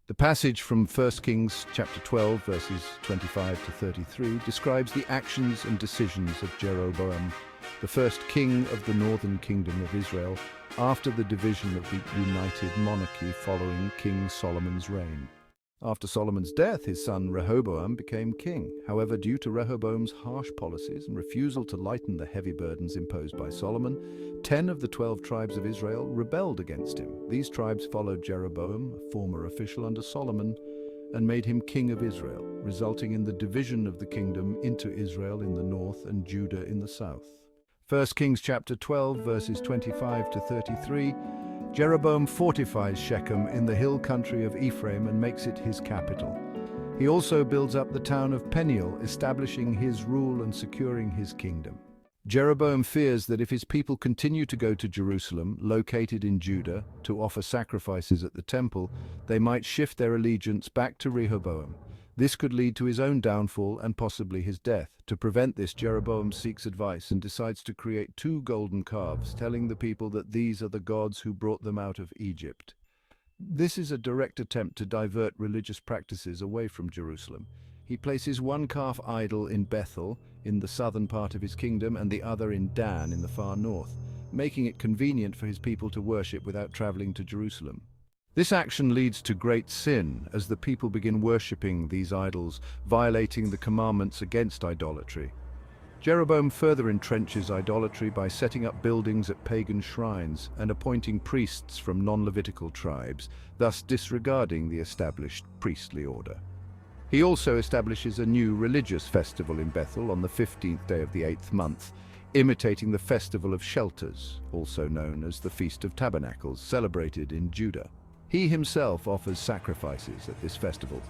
The passage from 1 Kings chapter 12, verses 25 to 33, describes the actions and decisions of Jeroboam, the first king of the northern kingdom of Israel, after the division of the united monarchy following King Solomon's reign. After Solomon's death, his son Rehoboam became king. However, due to Rehoboam's harsh policies and refusal to lighten the heavy burdens imposed by Solomon, 10 of the 12 tribes of Israel rebelled against him. These tribes followed Jeroboam, a former official under Solomon, and made him king of Israel, resulting in the division of the kingdom into Israel in the north and Judah in the south. 1 Kings chapter 12, verses 25 to 33, Jeroboam fortifies Shechem in the hill country of Ephraim and makes it his capital. He also builds up the town of Peniel, establishing his rule and securing his kingdom. Jeroboam fears that if his people continue to go to Jerusalem, located in Judah, to offer sacrifices at the temple, they might shift their allegiance back to Rehoboam. This could lead to his own downfall and possibly his death. To prevent this, Jeroboam seeks advice and decides to create 2 golden calves, telling the people that these are the gods who brought them out of Egypt. This is a direct attempt to divert religious practices away from Jerusalem. He places one calf idol in Bethel, in the southern part of his kingdom, and the other in Dan, in the far north, making it convenient for his people to worship without traveling to Jerusalem. This action leads to great sin as the people begin worshipping these idols, violating the commandments against idolatry. Jeroboam further entrenches idolatry by setting up buildings at pagan shrines and appointing priests from non-Levitical tribes, thus disregarding the established priestly order. He also establishes a new religious festival in Bethel on the 15th day of the 8th month, imitating the Festival of Shelters, also known as the Feast of Tabernacles, celebrated in Judah. He himself offers sacrifices at this festival,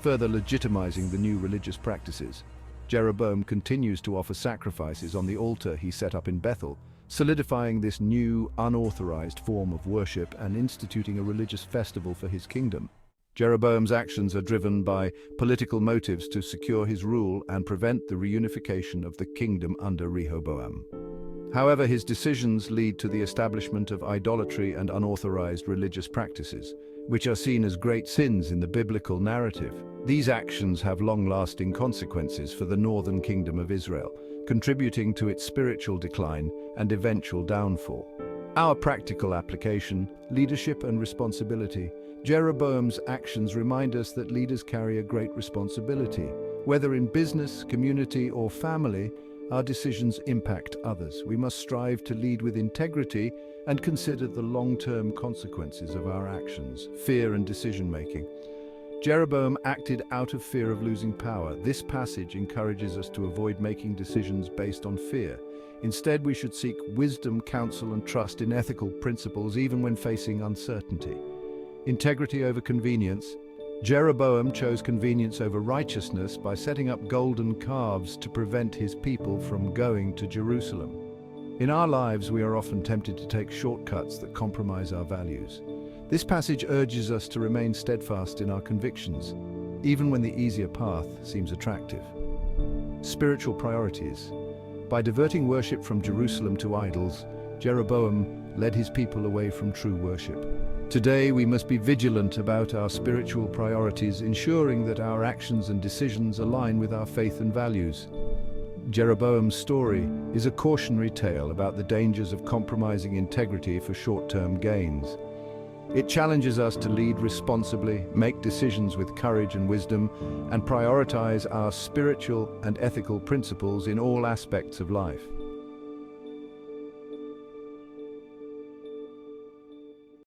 further legitimizing the new religious practices. Jeroboam continues to offer sacrifices on the altar he set up in Bethel, solidifying this new, unauthorized form of worship and instituting a religious festival for his kingdom. Jeroboam's actions are driven by political motives to secure his rule and prevent the reunification of the kingdom under Rehoboam. However, his decisions lead to the establishment of idolatry and unauthorized religious practices, which are seen as great sins in the biblical narrative. These actions have long-lasting consequences for the northern kingdom of Israel, contributing to its spiritual decline and eventual downfall. Our practical application: leadership and responsibility. Jeroboam's actions remind us that leaders carry a great responsibility. Whether in business, community, or family, our decisions impact others. We must strive to lead with integrity and consider the long-term consequences of our actions. Fear and decision-making. Jeroboam acted out of fear of losing power. This passage encourages us to avoid making decisions based on fear. Instead, we should seek wisdom, counsel, and trust in ethical principles, even when facing uncertainty. Integrity over convenience. Jeroboam chose convenience over righteousness by setting up golden calves to prevent his people from going to Jerusalem. In our lives, we are often tempted to take shortcuts that compromise our values. This passage urges us to remain steadfast in our convictions, even when the easier path seems attractive. Spiritual priorities. By diverting worship from Jerusalem to idols, Jeroboam led his people away from true worship. Today, we must be vigilant about our spiritual priorities, ensuring that our actions and decisions align with our faith and values. Jeroboam's story is a cautionary tale about the dangers of compromising integrity for short-term gains. It challenges us to lead responsibly, make decisions with courage and wisdom, and prioritize our spiritual and ethical principles in all aspects of life.